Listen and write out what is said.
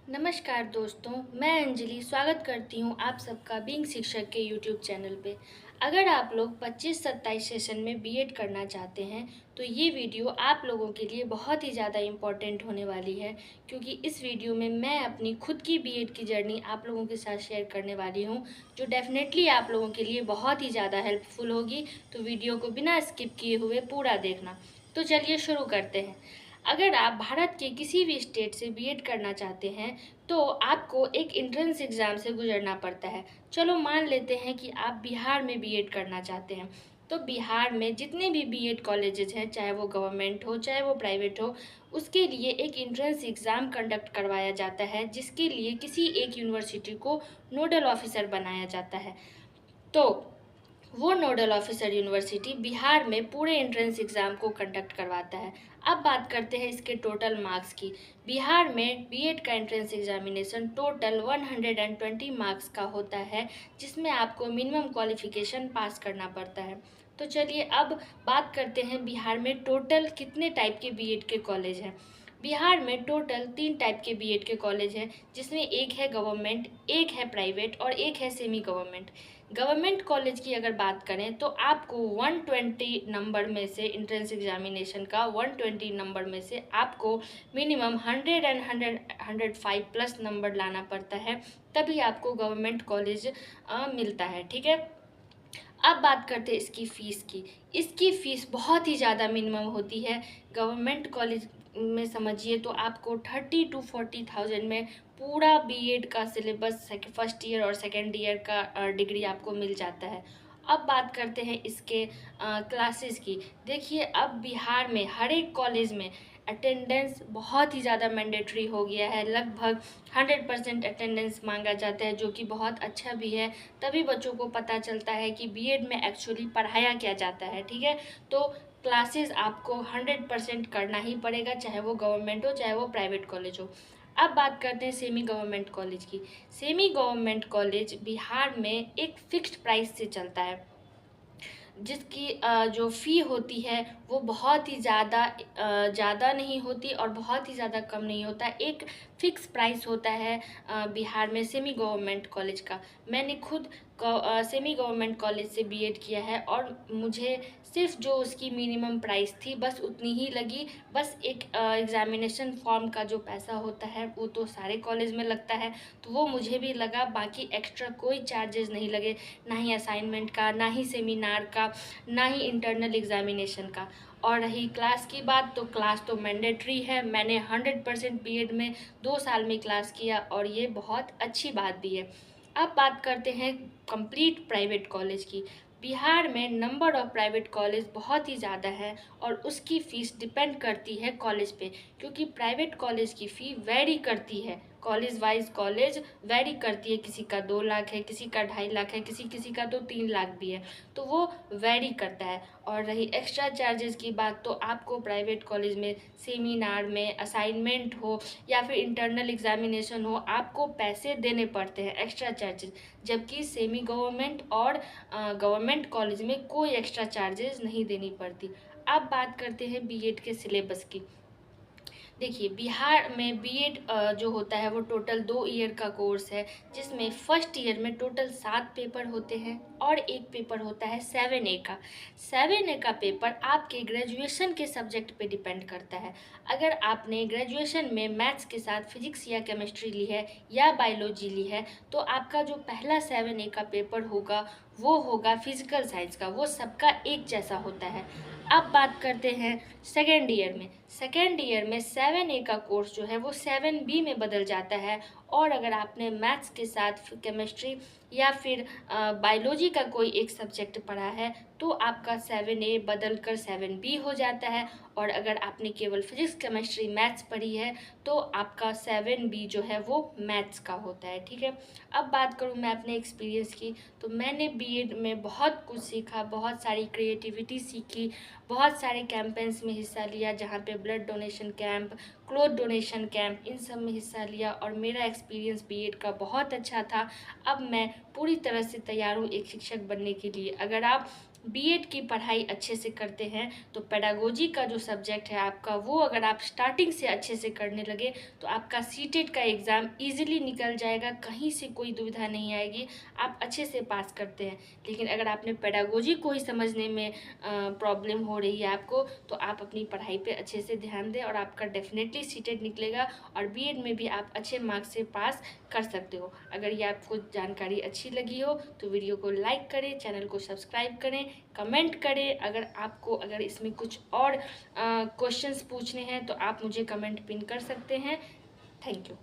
नमस्कार दोस्तों, मैं अंजलि स्वागत करती हूँ आप सबका बीइंग शिक्षक के यूट्यूब चैनल पे। अगर आप लोग 25-27 सेशन में बीएड करना चाहते हैं तो ये वीडियो आप लोगों के लिए बहुत ही ज़्यादा इम्पॉर्टेंट होने वाली है, क्योंकि इस वीडियो में मैं अपनी खुद की बीएड की जर्नी आप लोगों के साथ शेयर करने वाली हूँ, जो डेफिनेटली आप लोगों के लिए बहुत ही ज़्यादा हेल्पफुल होगी। तो वीडियो को बिना स्किप किए हुए पूरा देखना। तो चलिए शुरू करते हैं। अगर आप भारत के किसी भी स्टेट से बीएड करना चाहते हैं तो आपको एक एंट्रेंस एग्ज़ाम से गुजरना पड़ता है। चलो मान लेते हैं कि आप बिहार में बीएड करना चाहते हैं। तो बिहार में जितने भी बीएड कॉलेजेस हैं, चाहे वो गवर्नमेंट हो चाहे वो प्राइवेट हो, उसके लिए एक एंट्रेंस एग्ज़ाम कंडक्ट करवाया जाता है, जिसके लिए किसी एक यूनिवर्सिटी को नोडल ऑफिसर बनाया जाता है। तो वो नोडल ऑफिसर यूनिवर्सिटी बिहार में पूरे एंट्रेंस एग्ज़ाम को कंडक्ट करवाता है। अब बात करते हैं इसके टोटल मार्क्स की। बिहार में बीएड का एंट्रेंस एग्जामिनेशन टोटल 120 मार्क्स का होता है, जिसमें आपको मिनिमम क्वालिफिकेशन पास करना पड़ता है। तो चलिए अब बात करते हैं बिहार में टोटल कितने टाइप के बीएड के कॉलेज हैं। बिहार में टोटल 3 टाइप के बीएड के कॉलेज हैं, जिसमें एक है गवर्नमेंट, एक है प्राइवेट और एक है सेमी गवर्नमेंट। गवर्नमेंट कॉलेज की अगर बात करें तो आपको 120 नंबर में से एंट्रेंस एग्जामिनेशन का 120 नंबर में से आपको मिनिमम 100 एंड 105 प्लस नंबर लाना पड़ता है, तभी आपको गवर्नमेंट कॉलेज मिलता है। ठीक है। अब बात करते हैं इसकी फ़ीस की। इसकी फ़ीस बहुत ही ज़्यादा मिनिमम होती है। गवर्नमेंट कॉलेज में समझिए तो आपको 30 to 40,000 में पूरा बीएड का सिलेबस फर्स्ट ईयर और सेकेंड ईयर का डिग्री आपको मिल जाता है। अब बात करते हैं इसके क्लासेस की। देखिए, अब बिहार में हर एक कॉलेज में अटेंडेंस बहुत ही ज़्यादा मैंडेटरी हो गया है। लगभग 100% अटेंडेंस मांगा जाता है, जो कि बहुत अच्छा भी है। तभी बच्चों को पता चलता है कि बीएड में एक्चुअली पढ़ाया क्या जाता है। ठीक है। तो क्लासेस आपको 100% करना ही पड़ेगा, चाहे वो गवर्नमेंट हो चाहे वो प्राइवेट कॉलेज हो। अब बात करते हैं सेमी गवर्नमेंट कॉलेज की। सेमी गवर्नमेंट कॉलेज बिहार में एक फिक्स्ड प्राइस से चलता है, जिसकी जो फ़ी होती है वो बहुत ही ज़्यादा नहीं होती और बहुत ही ज़्यादा कम नहीं होता। एक फ़िक्स प्राइस होता है बिहार में सेमी गवर्नमेंट कॉलेज का। मैंने खुद सेमी गवर्नमेंट कॉलेज से बीएड किया है और मुझे सिर्फ जो उसकी मिनिमम प्राइस थी बस उतनी ही लगी। बस एक एग्ज़ामिनेशन फॉर्म का जो पैसा होता है वो तो सारे कॉलेज में लगता है, तो वो मुझे भी लगा। बाकी एक्स्ट्रा कोई चार्जेस नहीं लगे, ना ही असाइनमेंट का, ना ही सेमिनार का, ना ही इंटरनल एग्जामिनेशन का। और रही क्लास की बात, तो क्लास तो मैंडेटरी है। मैंने 100% बीएड में 2 साल में क्लास किया और ये बहुत अच्छी बात भी है। अब बात करते हैं कंप्लीट प्राइवेट कॉलेज की। बिहार में नंबर ऑफ़ प्राइवेट कॉलेज बहुत ही ज़्यादा है और उसकी फ़ीस डिपेंड करती है कॉलेज पे, क्योंकि प्राइवेट कॉलेज की फ़ी वेरी करती है। कॉलेज वाइज कॉलेज वेरी करती है, किसी का 2 लाख है, किसी का 2.5 लाख है, किसी किसी का तो 3 लाख भी है। तो वो वेरी करता है। और रही एक्स्ट्रा चार्जेस की बात, तो आपको प्राइवेट कॉलेज में सेमिनार में असाइनमेंट हो या फिर इंटरनल एग्जामिनेशन हो, आपको पैसे देने पड़ते हैं, एक्स्ट्रा चार्जेस। जबकि सेमी गवर्नमेंट और गवर्नमेंट कॉलेज में कोई एक्स्ट्रा चार्जेस नहीं देनी पड़ती। अब बात करते हैं बीएड के सिलेबस की। देखिए, बिहार में बीएड जो होता है वो टोटल 2 ईयर का कोर्स है, जिसमें फर्स्ट ईयर में टोटल 7 पेपर होते हैं और एक पेपर होता है 7A का। 7A का पेपर आपके ग्रेजुएशन के सब्जेक्ट पे डिपेंड करता है। अगर आपने ग्रेजुएशन में मैथ्स के साथ फिजिक्स या केमिस्ट्री ली है या बायोलॉजी ली है, तो आपका जो पहला 7A का पेपर होगा वो होगा फिजिकल साइंस का। वो सबका एक जैसा होता है। अब बात करते हैं सेकेंड ईयर में। सेकेंड ईयर में 7A का कोर्स जो है वो 7B में बदल जाता है। और अगर आपने मैथ्स के साथ केमिस्ट्री या फिर बायोलॉजी का कोई एक सब्जेक्ट पढ़ा है, तो आपका 7A बदल कर 7B हो जाता है। और अगर आपने केवल फिजिक्स केमिस्ट्री मैथ्स पढ़ी है, तो आपका 7B जो है वो मैथ्स का होता है। ठीक है। अब बात करूँ मैं अपने एक्सपीरियंस की, तो मैंने बीएड में बहुत कुछ सीखा, बहुत सारी क्रिएटिविटी सीखी, बहुत सारे कैंपेन्स में हिस्सा लिया, जहाँ पे blood donation camp, cloth donation camp, इन सब में हिस्सा लिया और मेरा एक्सपीरियंस बीएड का बहुत अच्छा था। अब मैं पूरी तरह से तैयार हूँ एक शिक्षक बनने के लिए। अगर आप बीएड की पढ़ाई अच्छे से करते हैं तो पेडागोजी का जो सब्जेक्ट है आपका, वो अगर आप स्टार्टिंग से अच्छे से करने लगे तो आपका सीटेट का एग्ज़ाम इजीली निकल जाएगा, कहीं से कोई दुविधा नहीं आएगी, आप अच्छे से पास करते हैं। लेकिन अगर आपने पेडागोजी को ही समझने में प्रॉब्लम हो रही है आपको, तो आप अपनी पढ़ाई पे अच्छे से ध्यान दें और आपका डेफिनेटली सीटेट निकलेगा और बीएड में भी आप अच्छे मार्क्स से पास कर सकते हो। अगर ये आपको जानकारी अच्छी लगी हो तो वीडियो को लाइक करें, चैनल को सब्सक्राइब करें, कमेंट करें। अगर इसमें कुछ और क्वेश्चंस पूछने हैं तो आप मुझे कमेंट पिन कर सकते हैं। Thank you.